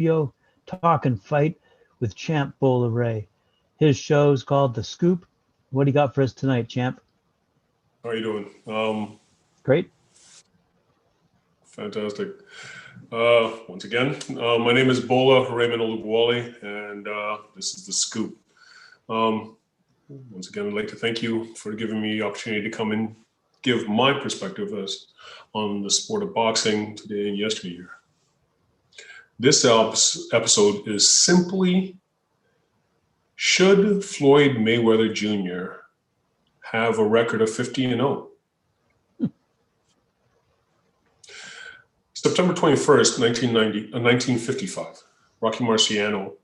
HBO Talkin fight with champ Bola Ray. His show's called The Scoop. What do you got for us tonight, champ? How are you doing? Great. Fantastic. Once again, my name is Bola Raymond Olubuwale, and this is The Scoop. Once again, I'd like to thank you for giving me the opportunity to come and give my perspective on the sport of boxing today and yesteryear. This episode is simply, should Floyd Mayweather Jr. have a record of 50-0? September 21st, 1955, Rocky Marciano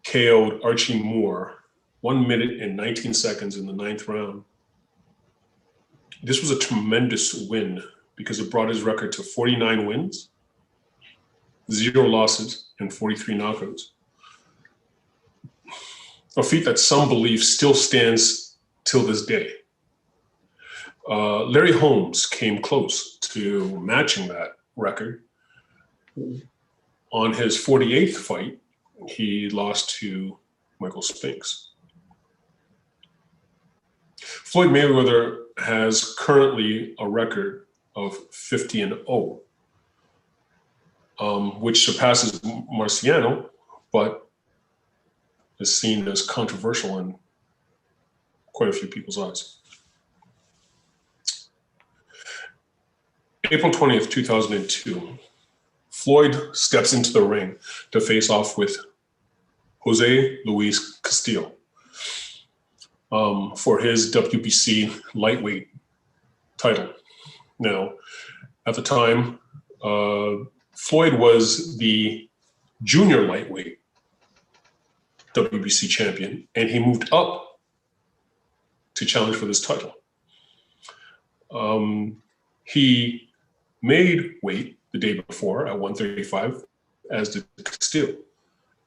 KO'd Archie Moore 1 minute and 19 seconds in the 9th round. This was a tremendous win because it brought his record to 49 wins, 0 losses, and 43 knockouts. A feat that some believe still stands till this day. Larry Holmes came close to matching that record. On his 48th fight, he lost to Michael Spinks. Floyd Mayweather has currently a record of 50-0, which surpasses Marciano, but is seen as controversial in quite a few people's eyes. April 20th, 2002, Floyd steps into the ring to face off with Jose Luis Castillo for his WBC lightweight title. Now, at the time, Floyd was the junior lightweight WBC champion, and he moved up to challenge for this title. He made weight the day before at 135, as did Castillo.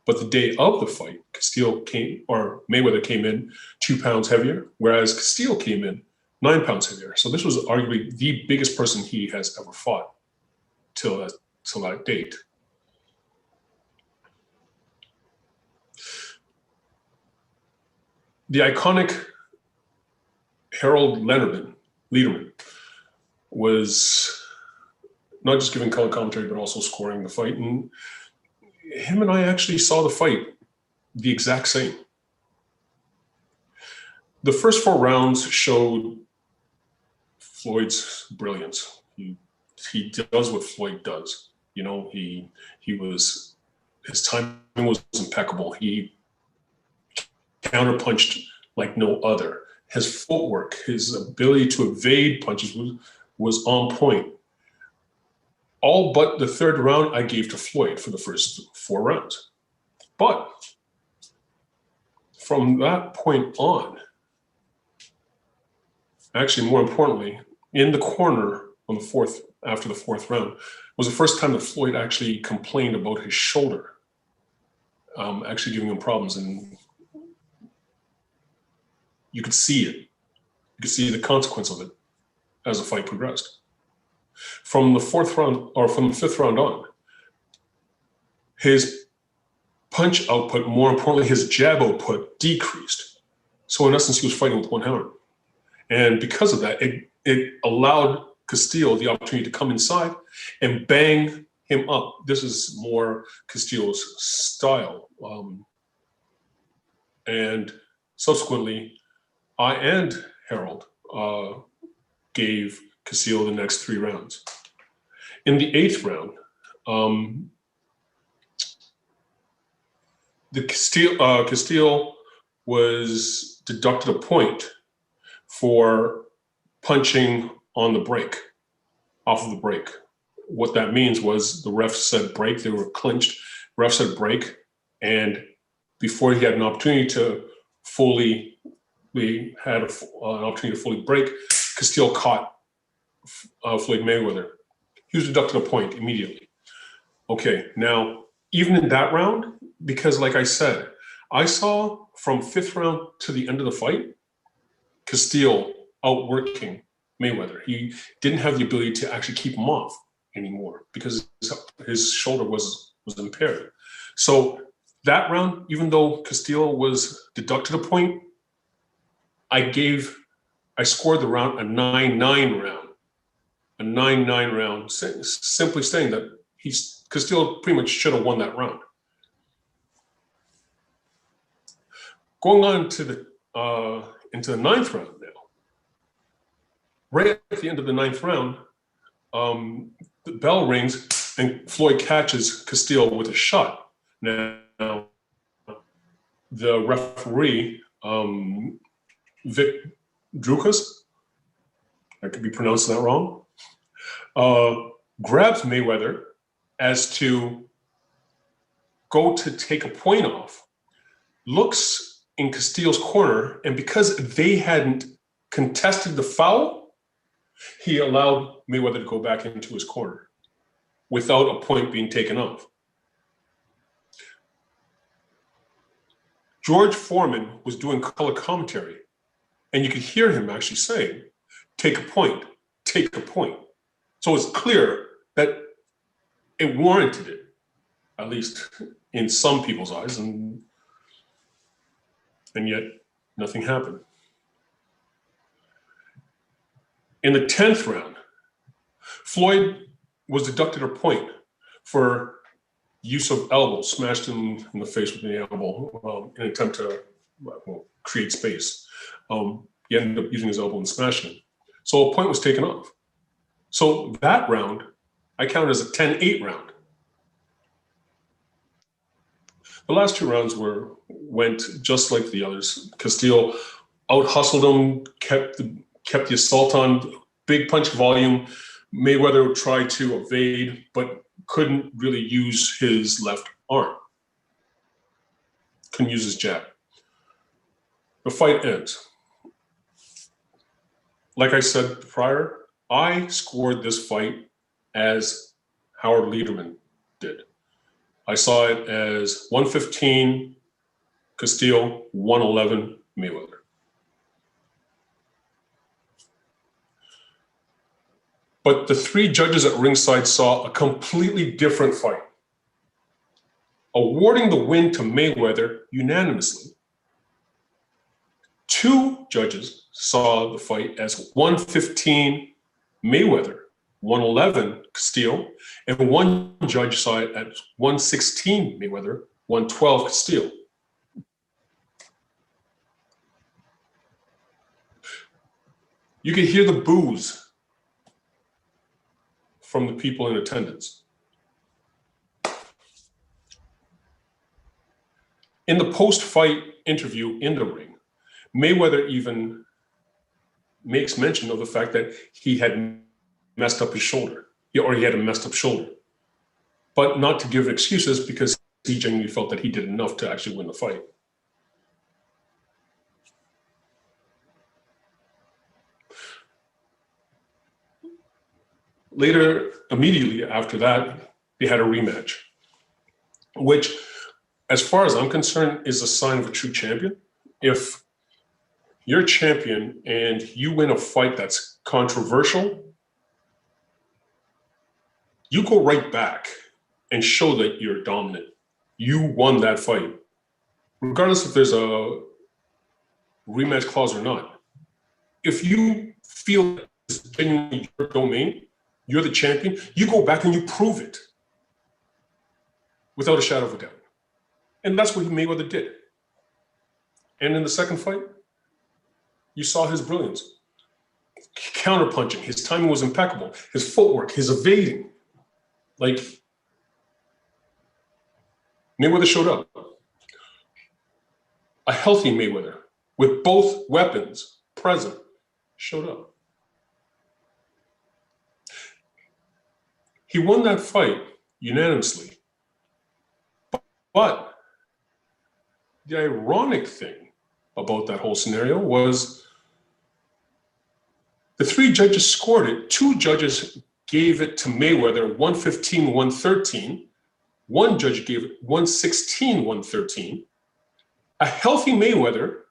But the day of the fight, Mayweather came in 2 pounds heavier, whereas Castillo came in 9 pounds heavier. So this was arguably the biggest person he has ever fought till that date. The iconic Harold Lederman was not just giving color commentary, but also scoring the fight. And him and I actually saw the fight the exact same. The first 4 rounds showed Floyd's brilliance. He does what Floyd does. You know, his timing was impeccable. He counterpunched like no other. His footwork, his ability to evade punches was on point. All but the 3rd round I gave to Floyd for the first 4 rounds. But from that point on, actually more importantly, in the corner on after the 4th round, was the first time that Floyd actually complained about his shoulder, actually giving him problems. And you could see it. You could see the consequence of it as the fight progressed. From the 4th round, or from the 5th round on, his punch output, more importantly, his jab output decreased. So in essence, he was fighting with one hand. And because of that, it allowed Castillo the opportunity to come inside and bang him up. This is more Castillo's style. And subsequently, I and Harold gave Castillo the next 3 rounds. In the 8th round, Castillo was deducted a point for punching on the break, off of the break. What that means was the ref said break, they were clinched, ref said break, and before he had an opportunity to fully break, Castillo caught Floyd Mayweather. He was deducted a point immediately. Okay, now, even in that round, because like I said, I saw from 5th round to the end of the fight, Castillo outworking Mayweather. He didn't have the ability to actually keep him off anymore because his shoulder was impaired. So that round, even though Castillo was deducted a point, I scored the round a 9-9 round. A 9-9 round, simply saying that Castillo pretty much should have won that round. Going on to into the 9th round now. Right at the end of the 9th round, the bell rings and Floyd catches Castillo with a shot. Now, the referee, Vic Drukas, I could be pronouncing that wrong, grabs Mayweather as to go to take a point off, looks in Castillo's corner, and because they hadn't contested the foul, he allowed Mayweather to go back into his corner without a point being taken off. George Foreman was doing color commentary, and you could hear him actually saying, "Take a point, take a point." So it's clear that it warranted it, at least in some people's eyes, and yet nothing happened. In the 10th round, Floyd was deducted a point for use of elbow, smashed him in the face with the elbow in an attempt to create space. He ended up using his elbow and smashing him. So a point was taken off. So that round, I counted as a 10-8 round. The last 2 rounds went just like the others. Castillo out-hustled him, kept the assault on, big punch volume. Mayweather tried to evade, but couldn't really use his left arm. Couldn't use his jab. The fight ends. Like I said prior, I scored this fight as Howard Lederman did. I saw it as 115 Castillo, 111 Mayweather. But the 3 judges at ringside saw a completely different fight, awarding the win to Mayweather unanimously. 2 judges saw the fight as 115 Mayweather, 111 Castillo, and 1 judge saw it as 116 Mayweather, 112 Castillo. You could hear the boos from the people in attendance. In the post-fight interview in the ring, Mayweather even makes mention of the fact that he had messed up his shoulder, or he had a messed up shoulder, but not to give excuses because he genuinely felt that he did enough to actually win the fight. Later, immediately after that, they had a rematch, which, as far as I'm concerned, is a sign of a true champion. If you're a champion and you win a fight that's controversial, you go right back and show that you're dominant. You won that fight, regardless if there's a rematch clause or not. If you feel it's genuinely your domain, you're the champion, you go back and you prove it without a shadow of a doubt. And that's what Mayweather did. And in the second fight, you saw his brilliance. Counterpunching, his timing was impeccable. His footwork, his evading. Like, Mayweather showed up. A healthy Mayweather with both weapons present showed up. He won that fight unanimously. But the ironic thing about that whole scenario was the 3 judges scored it. 2 judges gave it to Mayweather 115, 113. 1 judge gave it 116, 113. A healthy Mayweather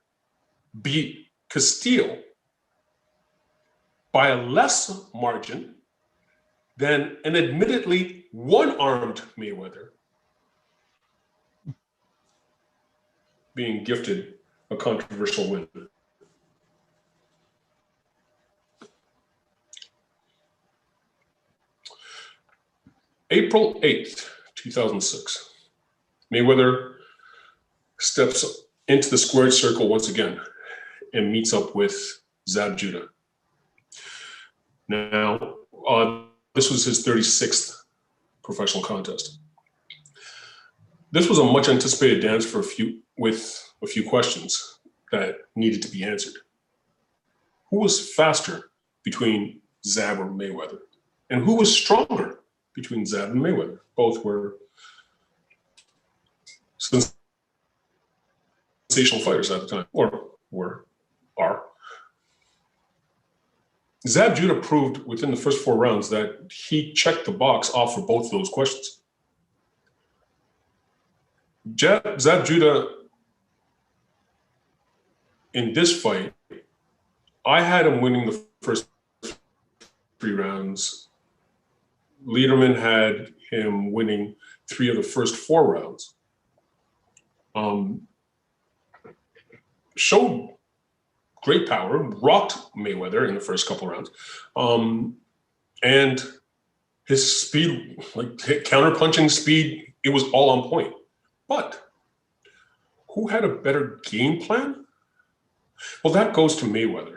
beat Castillo by a less margin than an admittedly one-armed Mayweather being gifted a controversial win. April 8th, 2006. Mayweather steps into the squared circle once again and meets up with Zab Judah. Now, this was his 36th professional contest. This was a much anticipated dance with a few questions that needed to be answered. Who was faster between Zab or Mayweather? And who was stronger between Zab and Mayweather? Both were sensational fighters at the time, or are. Zab Judah proved within the first 4 rounds that he checked the box off for both of those questions. Zab Judah, in this fight, I had him winning the first 3 rounds. Lederman had him winning 3 of the first 4 rounds. Showed great power, rocked Mayweather in the first couple rounds. And his speed, like counter-punching speed, it was all on point. But who had a better game plan? Well, that goes to Mayweather.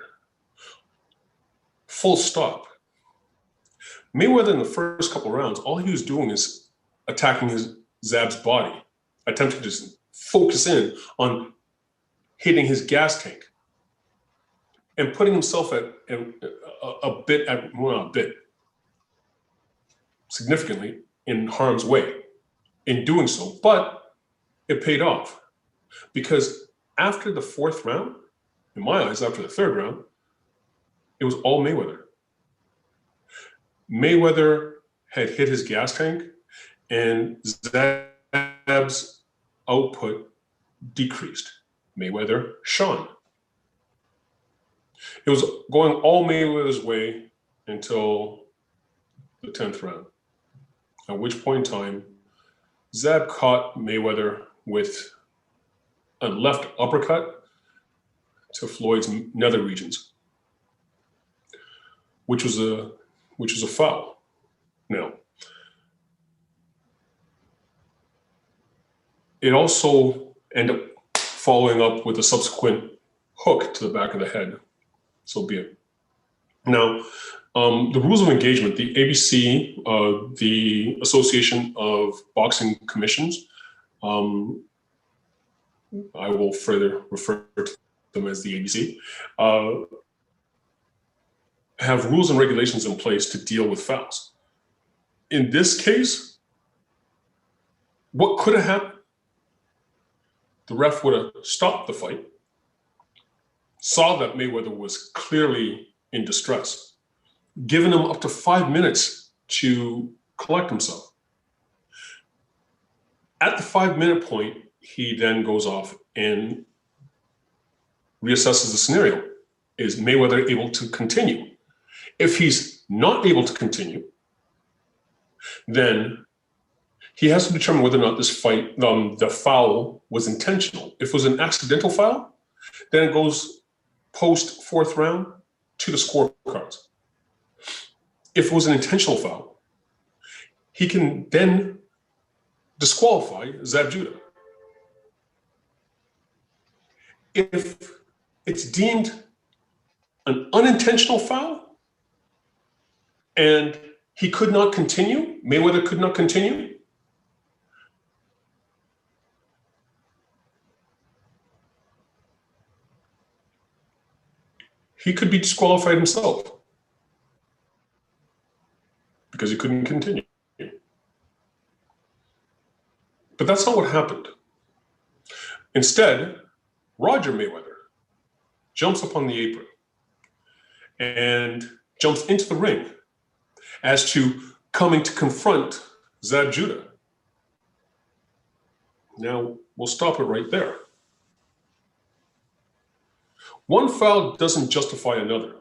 Full stop. Mayweather in the first couple rounds, all he was doing is attacking Zab's body, attempting to focus in on hitting his gas tank and putting himself significantly in harm's way in doing so. But it paid off, because after the 4th round, in my eyes, after the 3rd round, it was all Mayweather. Mayweather had hit his gas tank, and Zab's output decreased. Mayweather shone. It was going all Mayweather's way until the 10th round, at which point in time, Zab caught Mayweather with a left uppercut to Floyd's nether regions, which was a foul. Now, it also ended up following up with a subsequent hook to the back of the head. So be it. Now, the rules of engagement, the ABC, the Association of Boxing Commissions, I will further refer to them as the ABC, have rules and regulations in place to deal with fouls. In this case, what could have happened? The ref would have stopped the fight, saw that Mayweather was clearly in distress, given him up to 5 minutes to collect himself. At the 5-minute point, he then goes off and reassesses the scenario. Is Mayweather able to continue? If he's not able to continue, then he has to determine whether or not this fight, the foul was intentional. If it was an accidental foul, then it goes post 4th round to the scorecards. If it was an intentional foul, he can then disqualify Zab Judah. If it's deemed an unintentional foul and he could not continue, Mayweather could not continue, he could be disqualified himself because he couldn't continue. But that's not what happened. Instead, Roger Mayweather jumps up on the apron and jumps into the ring as to coming to confront Zab Judah. Now, we'll stop it right there. One foul doesn't justify another.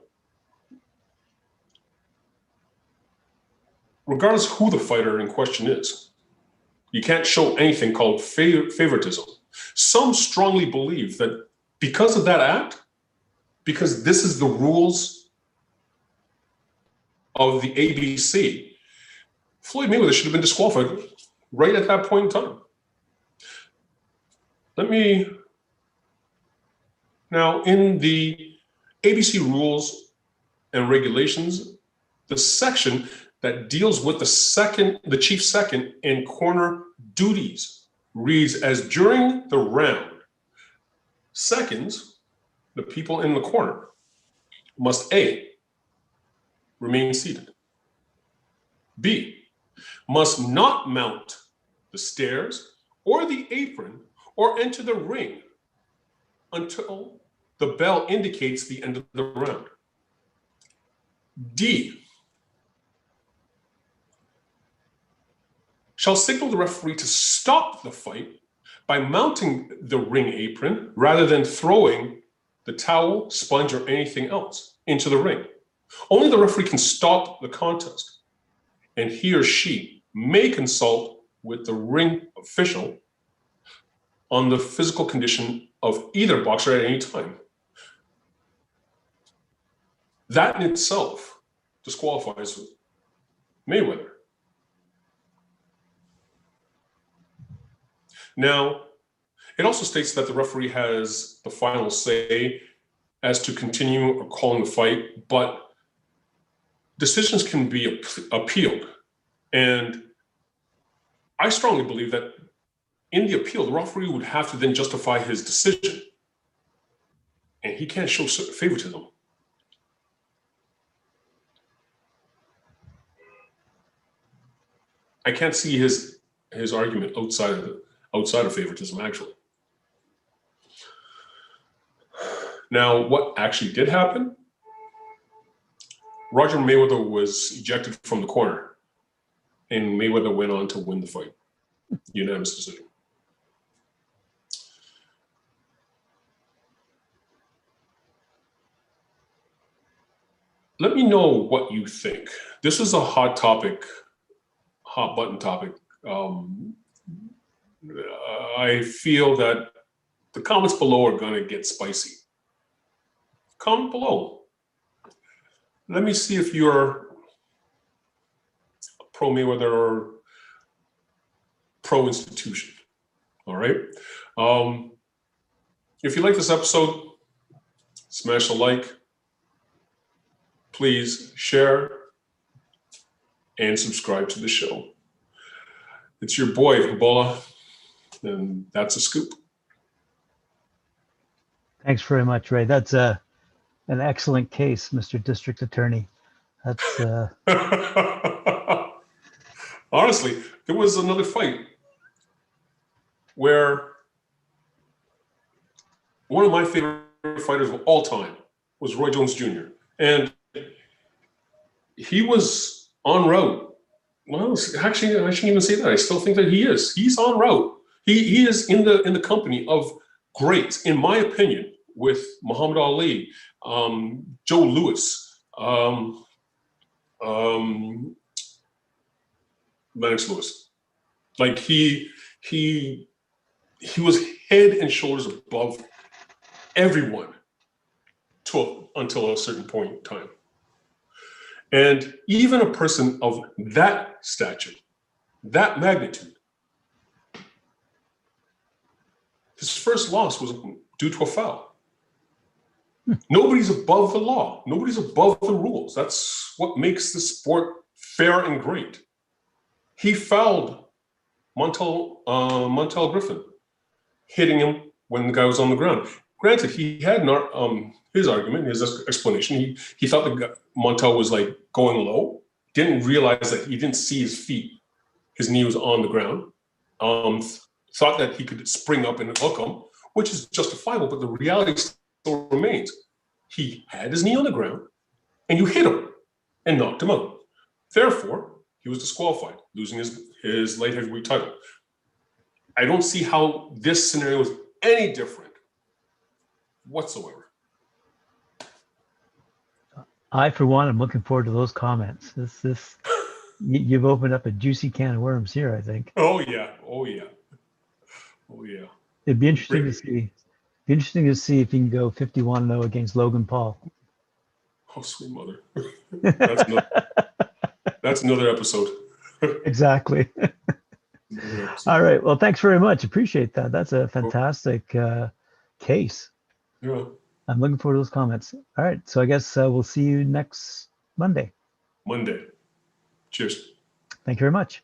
Regardless who the fighter in question is, you can't show anything called favoritism. Some strongly believe that because of that act, because this is the rules of the ABC, Floyd Mayweather should have been disqualified right at that point in time. Now, in the ABC rules and regulations, the section that deals with the chief second and corner duties reads as during the round, seconds, the people in the corner, must A, remain seated. B, must not mount the stairs or the apron or enter the ring until the bell indicates the end of the round. D, shall signal the referee to stop the fight by mounting the ring apron rather than throwing the towel, sponge, or anything else into the ring. Only the referee can stop the contest, and he or she may consult with the ring official on the physical condition of either boxer at any time. That in itself disqualifies Mayweather. Now, it also states that the referee has the final say as to continue or calling the fight, but decisions can be appealed. And I strongly believe that in the appeal, the referee would have to then justify his decision. And he can't show favoritism. I can't see his argument outside of favoritism, actually. Now, what actually did happen? Roger Mayweather was ejected from the corner, and Mayweather went on to win the fight. Unanimous decision. Let me know what you think. This is a hot topic, hot button topic. I feel that the comments below are going to get spicy. Comment below. Let me see if you're pro Mayweather or pro institution. All right. If you like this episode, smash a like. Please share and subscribe to the show. It's your boy, Ebola, and that's a scoop. Thanks very much, Ray. That's an excellent case, Mr. District Attorney. That's honestly, there was another fight where one of my favorite fighters of all time was Roy Jones Jr. And he was en route. Well, actually, I shouldn't even say that. I still think that he is. He's en route. He is in the company of greats, in my opinion, with Muhammad Ali, Joe Louis, Lennox Lewis. Like he was head and shoulders above everyone until a certain point in time. And even a person of that stature, that magnitude, his first loss was due to a foul. Nobody's above the law. Nobody's above the rules. That's what makes the sport fair and great. He fouled Montel Griffin, hitting him when the guy was on the ground. Granted, he had his argument, his explanation. He thought that Montel was like going low, didn't realize that he didn't see his feet. His knee was on the ground. Thought that he could spring up and hook him, which is justifiable, but the reality still remains. He had his knee on the ground, and you hit him and knocked him out. Therefore, he was disqualified, losing his light heavyweight title. I don't see how this scenario is any different whatsoever. I, for one, am looking forward to those comments. You've opened up a juicy can of worms here, I think. Oh yeah. It'd be interesting to Great. see. Be interesting to see if he can go 51-0 against Logan Paul. Oh, sweet mother. That's another, that's another episode. Exactly. Another episode. All right. Well, thanks very much. Appreciate that. That's a Oh, fantastic case. yeah. I'm looking forward to those comments. All right. So I guess we'll see you next Monday. Monday. Cheers. Thank you very much.